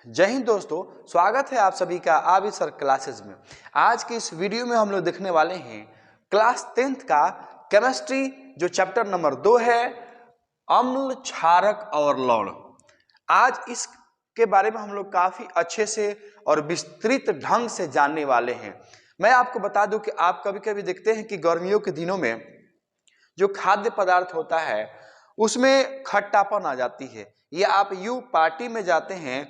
जय हिंद दोस्तों, स्वागत है आप सभी का आबिद सर क्लासेस में। आज के इस वीडियो में हम लोग देखने वाले हैं क्लास 10th का केमिस्ट्री जो चैप्टर नंबर 2 है, अम्ल, क्षारक और लवण। आज इसके बारे में हम लोग काफी अच्छे से और विस्तृत ढंग से जानने वाले हैं। मैं आपको बता दूं कि आप कभी कभी देखते हैं कि गर्मियों के दिनों में जो खाद्य पदार्थ होता है उसमें खट्टापन आ जाती है, या आप यूं पार्टी में जाते हैं,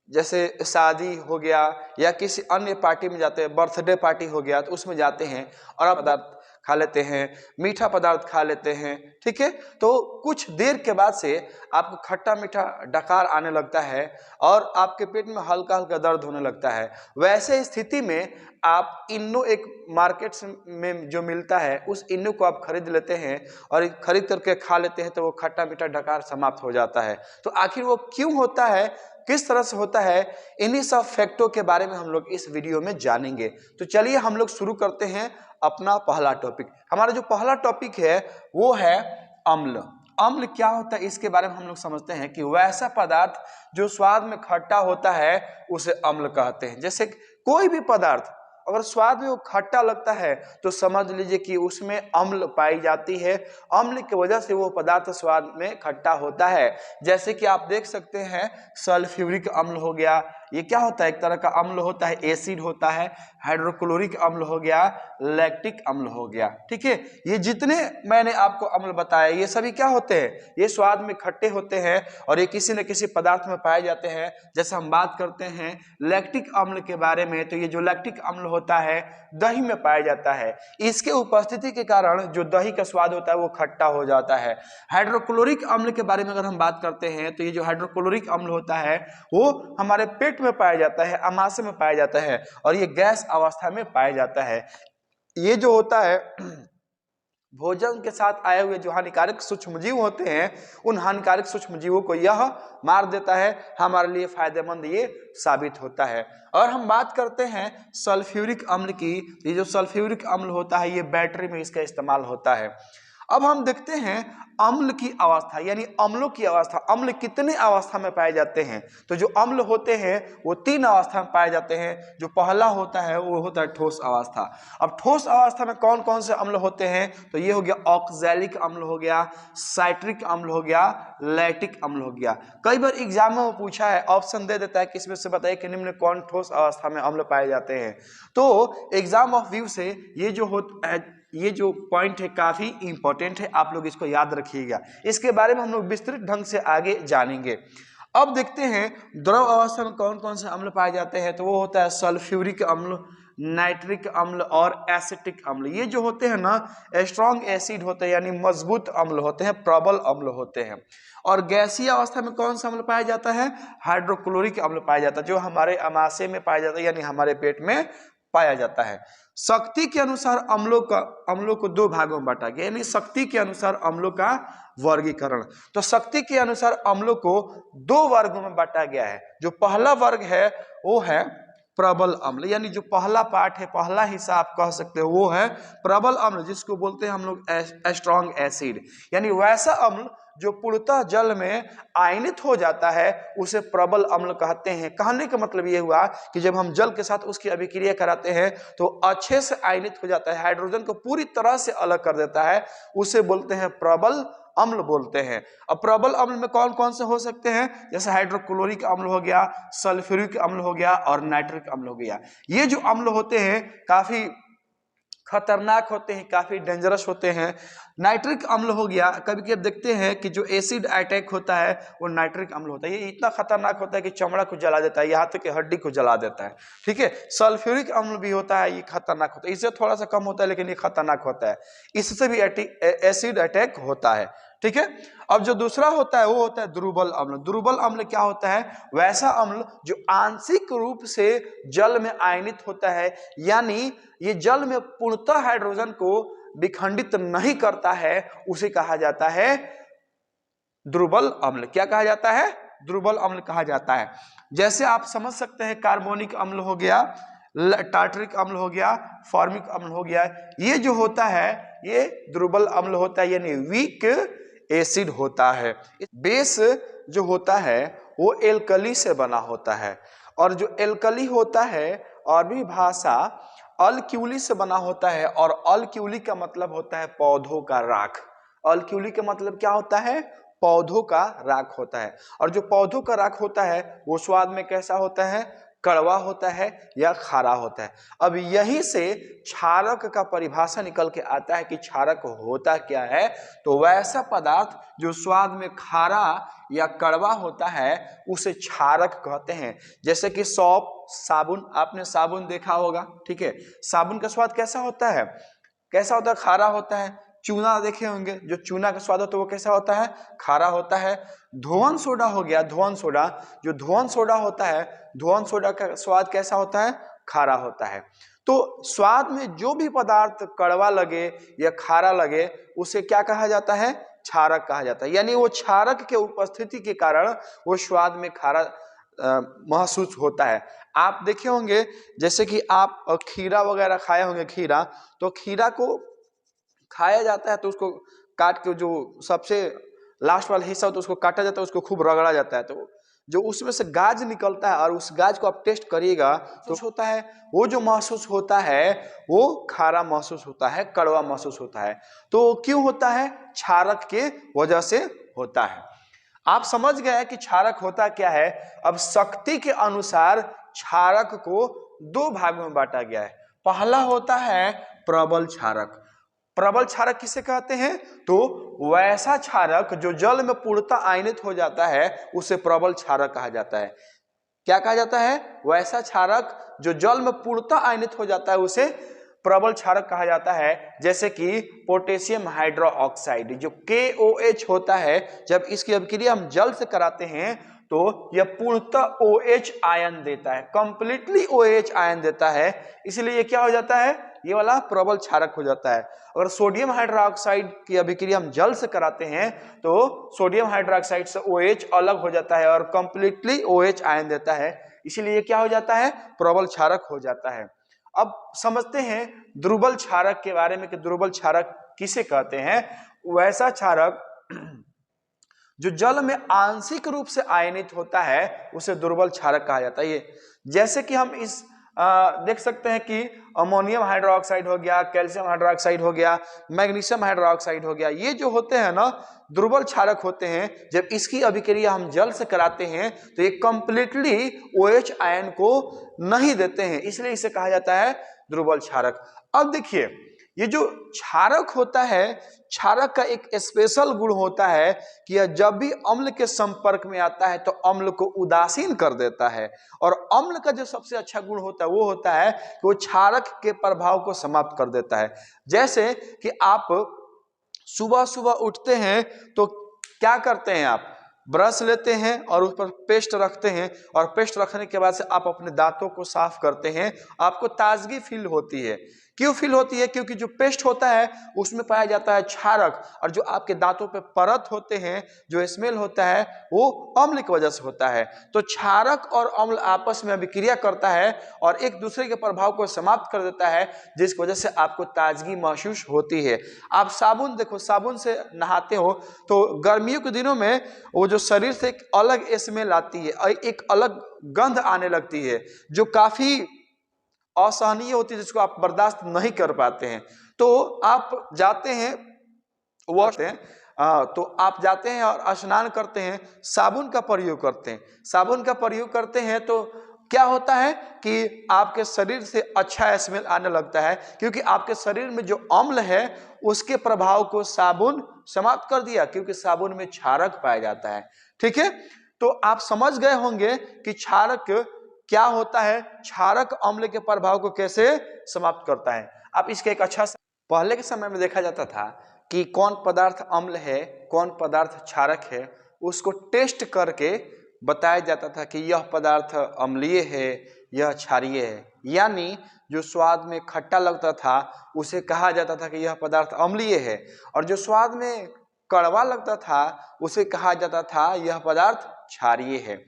जैसे शादी हो गया या किसी अन्य पार्टी में जाते हैं, बर्थडे पार्टी हो गया तो उसमें जाते हैं और आप पदार्थ खा लेते हैं, मीठा पदार्थ खा लेते हैं, ठीक है। तो कुछ देर के बाद से आपको खट्टा मीठा डकार आने लगता है और आपके पेट में हल्का हल्का दर्द होने लगता है। वैसे स्थिति में आप इनो एक मार्केट में जो मिलता है उस इनो को आप खरीद लेते हैं और खरीद करके खा लेते हैं, तो वो खट्टा मीठा डकार समाप्त हो जाता है। तो आखिर वो क्यों होता है, किस तरह से होता है, इन्हीं सब फैक्टों के बारे में हम लोग इस वीडियो में जानेंगे। तो चलिए हम लोग शुरू करते हैं अपना पहला टॉपिक। हमारा जो पहला टॉपिक है वो है अम्ल। अम्ल क्या होता है इसके बारे में हम लोग समझते हैं कि वैसा पदार्थ जो स्वाद में खट्टा होता है उसे अम्ल कहते हैं। जैसे कोई भी पदार्थ अगर स्वाद में वो खट्टा लगता है तो समझ लीजिए कि उसमें अम्ल पाई जाती है। अम्ल की वजह से वो पदार्थ स्वाद में खट्टा होता है। जैसे कि आप देख सकते हैं सल्फ्यूरिक अम्ल हो गया, ये क्या होता है, एक तरह का अम्ल होता है, एसिड होता है। हाइड्रोक्लोरिक अम्ल हो गया, लैक्टिक अम्ल हो गया, ठीक है। ये जितने मैंने आपको अम्ल बताया ये सभी क्या होते हैं, ये स्वाद में खट्टे होते हैं और ये किसी न किसी पदार्थ में पाए जाते हैं। जैसे हम बात करते हैं लैक्टिक अम्ल के बारे में, तो ये जो लैक्टिक अम्ल होता है दही में पाया जाता है। इसके उपस्थिति के कारण जो दही का स्वाद होता है वो खट्टा हो जाता है। हाइड्रोक्लोरिक अम्ल के बारे में अगर हम बात करते हैं तो ये जो हाइड्रोक्लोरिक अम्ल होता है वो हमारे पेट में पाया जाता है, आमाशय में पाया जाता है और ये गैस अवस्था में पाया जाता है। ये जो होता है भोजन के साथ आए हुए जो हानिकारक सूक्ष्मजीव होते हैं उन हानिकारक सूक्ष्मजीवों को यह मार देता है, हमारे लिए फायदेमंद ये साबित होता है। और हम बात करते हैं सल्फ्यूरिक अम्ल की। ये जो सल्फ्यूरिक अम्ल होता है ये बैटरी में इसका इस्तेमाल होता है। अब हम देखते हैं अम्ल की अवस्था, यानी अम्लों की अवस्था। अम्ल कितने अवस्था में पाए जाते हैं, तो जो अम्ल होते हैं वो 3 अवस्था में पाए जाते हैं। जो पहला होता है वो होता है ठोस अवस्था। अब ठोस अवस्था में कौन कौन से अम्ल होते हैं, तो ये हो गया ऑक्सैलिक अम्ल हो गया, साइट्रिक अम्ल हो गया, लैक्टिक अम्ल हो गया। कई बार एग्जाम में वो पूछा है, ऑप्शन दे देता है कि इसमें से बताइए कि निम्न कौन ठोस अवस्था में अम्ल पाए जाते हैं। तो एग्जाम ऑफ व्यू से ये जो पॉइंट है काफी इंपॉर्टेंट है, आप लोग इसको याद रखिएगा। इसके बारे में हम लोग विस्तृत ढंग से आगे जानेंगे। अब देखते हैं द्रव अवस्था में कौन कौन से अम्ल पाए जाते हैं, तो वो होता है सल्फ्यूरिक अम्ल, नाइट्रिक अम्ल और एसिटिक अम्ल। ये जो होते हैं ना स्ट्रॉन्ग एसिड होते हैं, यानी मजबूत अम्ल होते हैं, प्रबल अम्ल होते हैं। और गैसीय अवस्था में कौन सा अम्ल पाया जाता है, हाइड्रोक्लोरिक अम्ल पाया जाता है, जो हमारे आमाशय में पाया जाता है, यानी हमारे पेट में पाया जाता है। शक्ति के अनुसार अम्लों को 2 भागों में बांटा गया, यानी शक्ति के अनुसार अम्लों का वर्गीकरण। तो शक्ति के अनुसार अम्लों को 2 वर्गों में बांटा गया है। जो पहला वर्ग है वो है प्रबल अम्ल, यानी जो पहला पार्ट है, पहला हिस्सा आप कह सकते हो वो है प्रबल अम्ल, जिसको बोलते हैं हम लोग स्ट्रॉन्ग एसिड। यानी वैसा अम्ल जो पूर्णतः जल में आयनित हो जाता है उसे प्रबल अम्ल कहते हैं। कहने का मतलब ये हुआ कि जब हम जल के साथ उसकी अभिक्रिया कराते हैं तो अच्छे से आयनित हो जाता है, हाइड्रोजन को पूरी तरह से अलग कर देता है, उसे बोलते हैं प्रबल अम्ल बोलते हैं। अब प्रबल अम्ल में कौन कौन से हो सकते हैं, जैसे हाइड्रोक्लोरिक अम्ल हो गया, सल्फ्यूरिक अम्ल हो गया और नाइट्रिक अम्ल हो गया। ये जो अम्ल होते हैं काफी खतरनाक होते हैं, काफी डेंजरस होते हैं। नाइट्रिक अम्ल हो गया, कभी कभी देखते हैं कि जो एसिड अटैक होता है वो नाइट्रिक अम्ल होता है। ये इतना खतरनाक होता है कि चमड़ा को जला देता है, यहाँ तक कि हड्डी को जला देता है, ठीक है। सल्फ्यूरिक अम्ल भी होता है, ये खतरनाक होता है, इससे थोड़ा सा कम होता है लेकिन ये खतरनाक होता है, इससे भी एसिड अटैक होता है, ठीक है। अब जो दूसरा होता है वो होता है दुर्बल अम्ल। दुर्बल अम्ल क्या होता है, वैसा अम्ल जो आंशिक रूप से जल में आयनित होता है, यानी ये जल में पूर्णतः हाइड्रोजन को विखंडित नहीं करता है, उसे कहा जाता है दुर्बल अम्ल। क्या कहा जाता है, दुर्बल अम्ल कहा जाता है। जैसे आप समझ सकते हैं कार्बोनिक अम्ल हो गया, टार्टरिक अम्ल हो गया, फॉर्मिक अम्ल हो गया। ये जो होता है ये दुर्बल अम्ल होता है, यानी वीक एसिड होता है। बेस जो होता है वो एल्कली से बना होता है। और जो एल्कली होता है अरबी भाषा अल्क्यूली से बना होता है, और अल्क्यूली का मतलब होता है पौधों का राख। अल्क्यूली का मतलब क्या होता है? पौधों का राख होता है। और जो पौधों का राख होता है वो स्वाद में कैसा होता है? कड़वा होता है या खारा होता है। अब यहीं से क्षारक का परिभाषा निकल के आता है कि क्षारक होता क्या है। तो वैसा पदार्थ जो स्वाद में खारा या कड़वा होता है उसे क्षारक कहते हैं। जैसे कि सौंफ, साबुन, आपने साबुन देखा होगा, ठीक है। साबुन का स्वाद कैसा होता है? कैसा होता है? खारा होता है। चूना देखे होंगे, जो चूना का स्वाद होता है वो कैसा होता है? खारा होता है। धोवन सोडा हो गया, धोवन सोडा, जो धोवन सोडा होता है, धोवन सोडा का स्वाद कैसा होता है? खारा होता है। तो स्वाद में जो भी पदार्थ कड़वा लगे या खारा लगे उसे क्या कहा जाता है? क्षारक कहा जाता है। यानी वो क्षारक के उपस्थिति के कारण वो स्वाद में खारा महसूस होता है। आप देखे होंगे जैसे कि आप खीरा वगैरह खाए होंगे, खीरा, तो खीरा को खाया जाता है तो उसको काट के जो सबसे लास्ट वाला हिस्सा होता है उसको काटा जाता है, उसको खूब रगड़ा जाता है, तो जो उसमें से गाज निकलता है और उस गाज को आप टेस्ट करिएगा तो होता है, वो जो महसूस होता है वो खारा महसूस होता है, कड़वा महसूस होता है। तो क्यों होता है? क्षारक के वजह से होता है। आप समझ गए कि क्षारक होता क्या है। अब शक्ति के अनुसार क्षारक को दो भागों में बांटा गया है। पहला होता है प्रबल क्षारक। प्रबल क्षारक किसे कहते हैं? तो वैसा क्षारक जो जल में पूर्णतः आयनित हो जाता है उसे प्रबल क्षारक कहा जाता है। क्या कहा जाता है? वैसा क्षारक जो जल में पूर्णतः आयनित हो जाता है उसे प्रबल क्षारक कहा जाता है। जैसे कि पोटेशियम हाइड्रोक्साइड जो KOH होता है, जब इसकी अभिक्रिया हम जल से कराते हैं तो यह पूर्णतः OH आयन देता है, कंप्लीटली OH आयन देता है, इसलिए ये क्या हो जाता है? ये वाला प्रबल क्षारक हो जाता है। अगर सोडियम हाइड्रोक्साइड की अभिक्रिया हम जल से कराते हैं तो सोडियम हाइड्रोक्साइड से OH अलग हो जाता है और कंप्लीटली OH आयन देता है, इसीलिए क्या हो जाता है? प्रबल क्षारक हो जाता है। अब समझते हैं दुर्बल क्षारक के बारे में कि दुर्बल क्षारक किसे कहते हैं। वैसा क्षारक जो जल में आंशिक रूप से आयनित होता है उसे दुर्बल क्षारक कहा जाता है। ये जैसे कि हम इस देख सकते हैं कि अमोनियम हाइड्रोक्साइड हो गया, कैल्शियम हाइड्रोक्साइड हो गया, मैग्नीशियम हाइड्रोक्साइड हो गया, ये जो होते हैं ना दुर्बल क्षारक होते हैं। जब इसकी अभिक्रिया हम जल से कराते हैं तो ये कंप्लीटली OH आयन को नहीं देते हैं, इसलिए इसे कहा जाता है दुर्बल क्षारक। अब देखिए ये जो क्षारक होता है, क्षारक का एक स्पेशल गुण होता है कि यह जब भी अम्ल के संपर्क में आता है तो अम्ल को उदासीन कर देता है। और अम्ल का जो सबसे अच्छा गुण होता है वो होता है कि वो क्षारक के प्रभाव को समाप्त कर देता है। जैसे कि आप सुबह सुबह उठते हैं तो क्या करते हैं? आप ब्रश लेते हैं और उस पर पेस्ट रखते हैं, और पेस्ट रखने के बाद से आप अपने दांतों को साफ करते हैं, आपको ताजगी फील होती है। क्यों फील होती है? क्योंकि जो पेस्ट होता है उसमें पाया जाता है क्षारक, और जो आपके दांतों पे परत होते हैं, जो स्मेल होता है वो अम्ल की वजह से होता है। तो क्षारक और अम्ल आपस में अभिक्रिया करता है और एक दूसरे के प्रभाव को समाप्त कर देता है, जिसकी वजह से आपको ताजगी महसूस होती है। आप साबुन देखो, साबुन से नहाते हो तो गर्मियों के दिनों में वो जो शरीर से एक अलग स्मेल आती है, एक अलग गंध आने लगती है जो काफी असहनीय होती है, जिसको आप बर्दाश्त नहीं कर पाते हैं। तो आप जाते हैं तो आप जाते हैं और स्नान करते हैं, साबुन का प्रयोग करते हैं। साबुन का प्रयोग करते हैं तो क्या होता है कि आपके शरीर से अच्छा स्मेल आने लगता है, क्योंकि आपके शरीर में जो अम्ल है उसके प्रभाव को साबुन समाप्त कर दिया, क्योंकि साबुन में क्षारक पाया जाता है। ठीक है, तो आप समझ गए होंगे कि क्षारक क्या होता है, क्षारक अम्ल के प्रभाव को कैसे समाप्त करता है। अब इसका एक अच्छा पहले के समय में देखा जाता था कि कौन पदार्थ अम्ल है, कौन पदार्थ क्षारक है, उसको टेस्ट करके बताया जाता था कि यह पदार्थ अम्लीय है, यह क्षारीय है। यानी जो स्वाद में खट्टा लगता था उसे कहा जाता था कि यह पदार्थ अम्लीय है, और जो स्वाद में कड़वा लगता था उसे कहा जाता था यह पदार्थ क्षारीय है।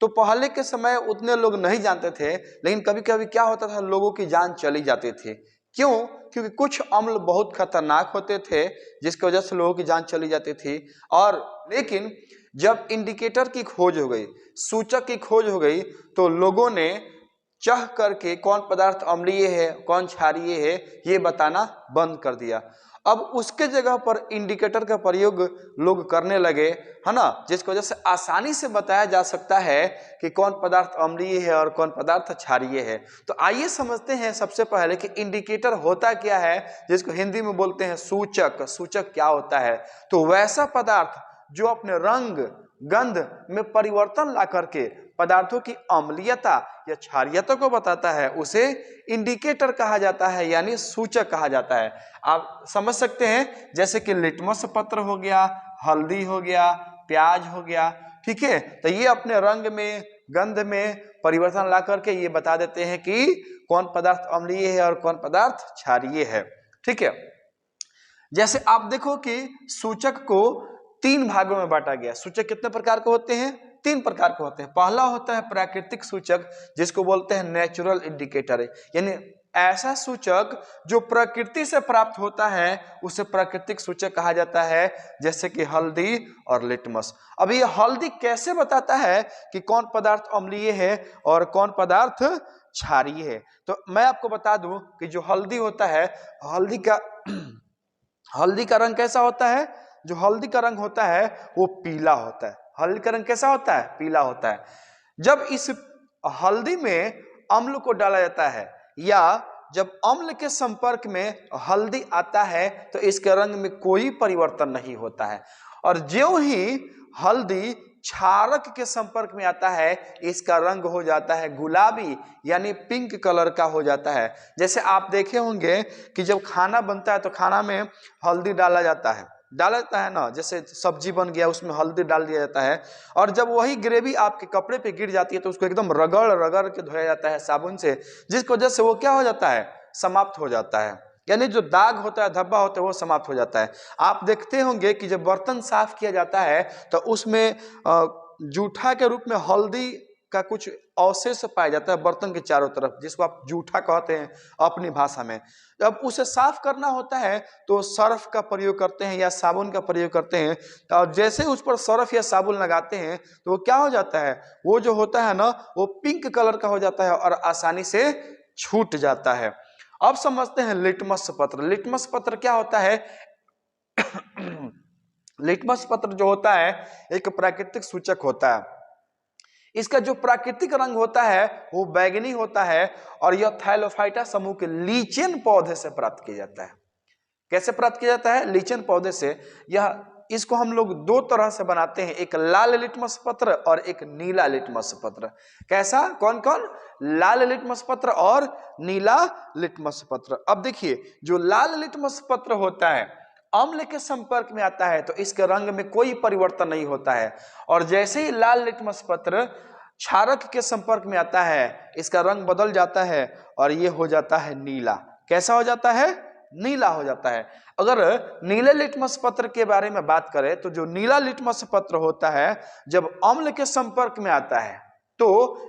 तो पहले के समय उतने लोग नहीं जानते थे, लेकिन कभी कभी क्या होता था, लोगों की जान चली जाती थी। क्यों? क्योंकि कुछ अम्ल बहुत खतरनाक होते थे जिसकी वजह से लोगों की जान चली जाती थी। और लेकिन जब इंडिकेटर की खोज हो गई, सूचक की खोज हो गई, तो लोगों ने चह करके कौन पदार्थ अम्लीय है कौन क्षारीय है ये बताना बंद कर दिया। अब उसके जगह पर इंडिकेटर का प्रयोग लोग करने लगे, है ना, जिसकी वजह से आसानी से बताया जा सकता है कि कौन पदार्थ अम्लीय है और कौन पदार्थ क्षारीय है। तो आइए समझते हैं सबसे पहले कि इंडिकेटर होता क्या है, जिसको हिंदी में बोलते हैं सूचक। सूचक क्या होता है? तो वैसा पदार्थ जो अपने रंग गंध में परिवर्तन ला करके पदार्थों की अम्लीयता या क्षारीयता को बताता है, उसे इंडिकेटर कहा जाता है, यानी सूचक कहा जाता है। आप समझ सकते हैं, जैसे कि लिटमस पत्र हो गया, हल्दी हो गया, प्याज हो गया, ठीक है, तो ये अपने रंग में गंध में परिवर्तन ला करके ये बता देते हैं कि कौन पदार्थ अम्लीय है और कौन पदार्थ क्षारीय है। ठीक है, जैसे आप देखो कि सूचक को 3 भागों में बांटा गया। सूचक कितने प्रकार के होते हैं? 3 प्रकार के होते हैं। पहला होता है प्राकृतिक सूचक, जिसको बोलते हैं नेचुरल इंडिकेटर, यानी ऐसा सूचक जो प्रकृति से प्राप्त होता है उसे प्राकृतिक सूचक कहा जाता है, जैसे कि हल्दी और लिटमस। अब ये हल्दी कैसे बताता है कि कौन पदार्थ अम्लीय है और कौन पदार्थ क्षारीय है? तो मैं आपको बता दूं कि जो हल्दी होता है, हल्दी का रंग कैसा होता है? जो हल्दी का रंग होता है वो पीला होता है। हल्दी का रंग कैसा होता है? पीला होता है। जब इस हल्दी में अम्ल को डाला जाता है या जब अम्ल के संपर्क में हल्दी आता है तो इसके रंग में कोई परिवर्तन नहीं होता है, और ज्यों ही हल्दी क्षारक के संपर्क में आता है इसका रंग हो जाता है गुलाबी, यानी पिंक कलर का हो जाता है। जैसे आप देखे होंगे कि जब खाना बनता है तो खाना में हल्दी डाला जाता है ना, जैसे सब्जी बन गया उसमें हल्दी डाल दिया जाता है, और जब वही ग्रेवी आपके कपड़े पे गिर जाती है तो उसको एकदम रगड़ रगड़ के धोया जाता है साबुन से, जिसकी वजह से वो क्या हो जाता है? समाप्त हो जाता है, यानी जो दाग होता है, धब्बा होता है, वो समाप्त हो जाता है। आप देखते होंगे कि जब बर्तन साफ किया जाता है तो उसमें जूठा के रूप में हल्दी का कुछ अवशेष पाया जाता है बर्तन के चारों तरफ, जिसको आप जूठा कहते हैं अपनी भाषा में। जब उसे साफ करना होता है तो सर्फ का प्रयोग करते हैं या साबुन का प्रयोग करते हैं, और जैसे उस पर सर्फ या साबुन लगाते हैं तो वो क्या हो जाता है? वो जो होता है ना, वो पिंक कलर का हो जाता है और आसानी से छूट जाता है। अब समझते हैं लिटमस पत्र। लिटमस पत्र क्या होता है? लिटमस पत्र जो होता है एक प्राकृतिक सूचक होता है। इसका जो प्राकृतिक रंग होता है वो बैंगनी होता है, और यह थैलोफाइटा समूह के लीचेन पौधे से प्राप्त किया जाता है। कैसे प्राप्त किया जाता है? लीचेन पौधे से। इसको हम लोग 2 तरह से बनाते हैं, एक लाल लिटमस पत्र और एक नीला लिटमस पत्र। कैसा? कौन कौन? लाल लिटमस पत्र और नीला लिटमस पत्र। अब देखिए, जो लाल लिटमस पत्र होता है अम्ल के संपर्क में आता है तो इसके रंग में कोई परिवर्तन नहीं होता है, और जैसे ही लाल लिटमस पत्र क्षारक के संपर्क में आता है इसका रंग बदल जाता है और ये हो जाता है नीला। कैसा हो जाता है? नीला हो जाता है। अगर नीले लिटमस पत्र के बारे में बात करें तो जो नीला लिटमस पत्र होता है जब अम्ल के संपर्क में आता है तो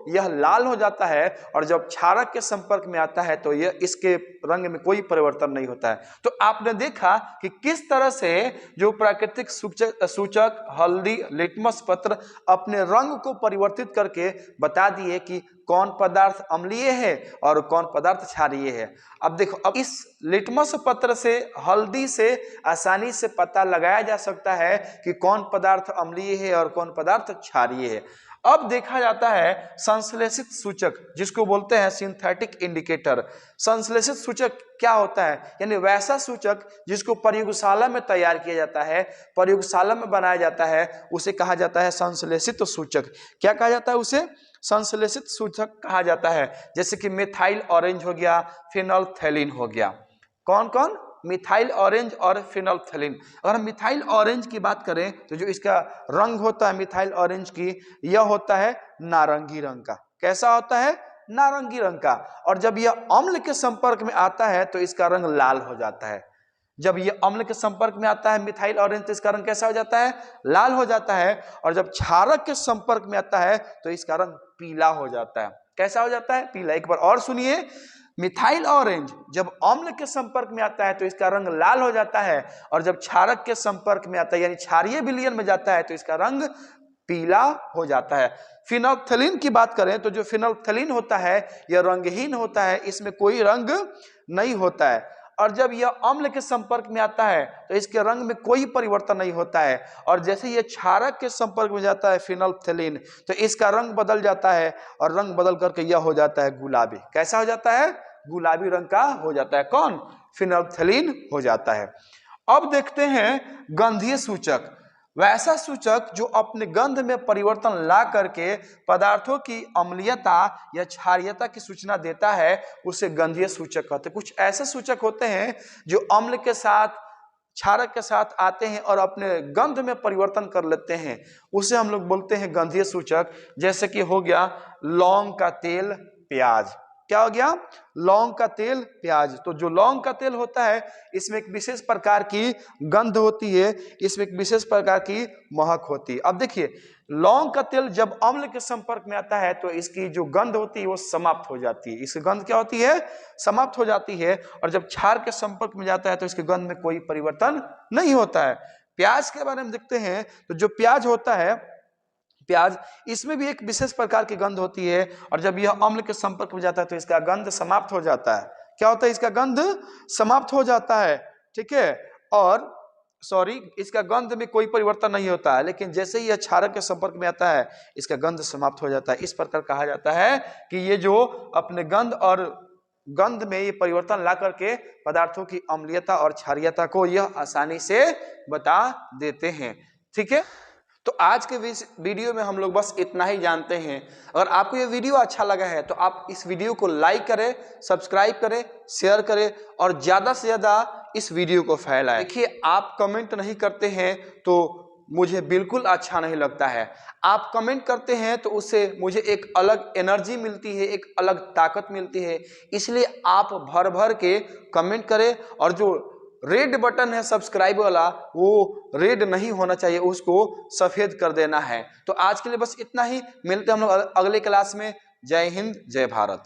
यह लाल हो जाता है, और जब क्षारक के संपर्क में आता है तो यह इसके रंग में कोई परिवर्तन नहीं होता है। तो आपने देखा कि किस तरह से जो प्राकृतिक सूचक हल्दी लिटमस पत्र अपने रंग को परिवर्तित करके बता दिए कि कौन पदार्थ अम्लीय है और कौन पदार्थ क्षारीय है। अब देखो, अब इस लिटमस पत्र से हल्दी से आसानी से पता लगाया जा सकता है कि कौन पदार्थ अम्लीय है और कौन पदार्थ क्षारीय है। अब देखा जाता है संश्लेषित सूचक, जिसको बोलते हैं सिंथेटिक इंडिकेटर। संश्लेषित सूचक क्या होता है? यानी वैसा सूचक जिसको प्रयोगशाला में तैयार किया जाता है, प्रयोगशाला में बनाया जाता है, उसे कहा जाता है संश्लेषित सूचक। क्या कहा जाता है उसे? संश्लेषित सूचक कहा जाता है। जैसे कि मिथाइल ऑरेंज हो गया, फिनोल्फथालीन हो गया। कौन कौन? मिथाइल ऑरेंज और फिनोल्फथालीन। अगर हम मिथाइल ऑरेंज की बात करें तो जो इसका रंग होता है मिथाइल ऑरेंज की, यह होता है नारंगी रंग का। कैसा होता है? नारंगी रंग का। और जब यह अम्ल के संपर्क में आता है तो इसका रंग लाल हो जाता है। जब ये अम्ल के संपर्क में आता है मिथाइल ऑरेंज तो इसका रंग कैसा हो जाता है, लाल हो जाता है। और जब क्षारक के संपर्क में आता है तो इसका रंग पीला हो जाता है। कैसा हो जाता है, पीला। एक बार और सुनिए, मिथाइल ऑरेंज जब अम्ल के संपर्क में आता है तो इसका रंग लाल हो जाता है, और जब क्षारक के संपर्क में आता है यानी क्षारीय विलयन में जाता है तो इसका रंग पीला हो जाता है। फिनोल्फ्थालीन की बात करें तो जो फिनोल्फ्थालीन होता है यह रंगहीन होता है, इसमें कोई रंग नहीं होता है। और जब यह अम्ल के संपर्क में आता है तो इसके रंग में कोई परिवर्तन नहीं होता है। और जैसे यह क्षारक के संपर्क में जाता है फिनोल्फ्थालीन तो इसका रंग बदल जाता है, और रंग बदल करके यह हो जाता है गुलाबी। कैसा हो जाता है, गुलाबी रंग का हो जाता है। कौन, फिनोल्फ्थालीन हो जाता है। अब देखते हैं गंधीय सूचक, वैसा सूचक जो अपने गंध में परिवर्तन ला करके पदार्थों की अम्लीयता या क्षारीयता की सूचना देता है, उसे गंधीय सूचक कहते हैं। कुछ ऐसे सूचक होते हैं जो अम्ल के साथ क्षारक के साथ आते हैं और अपने गंध में परिवर्तन कर लेते हैं, उसे हम लोग बोलते हैं गंधीय सूचक। जैसे कि हो गया लौंग का तेल, प्याज। क्या हो गया, लौंग का तेल, प्याज। तो जो लौंग का तेल होता है इसमें एक विशेष प्रकार की गंध होती है, इसमें एक विशेष प्रकार की महक होती है। अब देखिए, लौंग का तेल जब अम्ल के संपर्क में आता है तो इसकी जो गंध होती है वो समाप्त हो जाती है। इसकी गंध क्या होती है, समाप्त हो जाती है। और जब क्षार के संपर्क में जाता है तो इसकी गंध में कोई परिवर्तन नहीं होता है। प्याज के बारे में देखते हैं तो जो प्याज होता है, प्याज, इसमें भी एक विशेष प्रकार की गंध होती है, और जब यह अम्ल के संपर्क में जाता है तो इसका गंध समाप्त हो जाता है। क्या होता है, इसका गंध समाप्त हो जाता है। ठीक है, और इसका गंध में कोई परिवर्तन नहीं होता है, लेकिन जैसे ही यह क्षारक के संपर्क में आता है इसका गंध समाप्त हो जाता है। इस प्रकार कहा जाता है कि ये जो अपने गंध और गंध में ये परिवर्तन ला करके पदार्थों की अम्लीयता और क्षारीयता को यह आसानी से बता देते हैं। ठीक है, तो आज के वीडियो में हम लोग बस इतना ही जानते हैं। अगर आपको ये वीडियो अच्छा लगा है तो आप इस वीडियो को लाइक करें, सब्सक्राइब करें, शेयर करें और ज़्यादा से ज़्यादा इस वीडियो को फैलाएं। देखिए, आप कमेंट नहीं करते हैं तो मुझे बिल्कुल अच्छा नहीं लगता है। आप कमेंट करते हैं तो उससे मुझे एक अलग एनर्जी मिलती है, एक अलग ताकत मिलती है। इसलिए आप भर भर के कमेंट करें, और जो रेड बटन है सब्सक्राइब वाला वो रेड नहीं होना चाहिए, उसको सफेद कर देना है। तो आज के लिए बस इतना ही, मिलते हैं हम लोग अगले क्लास में। जय हिंद, जय भारत।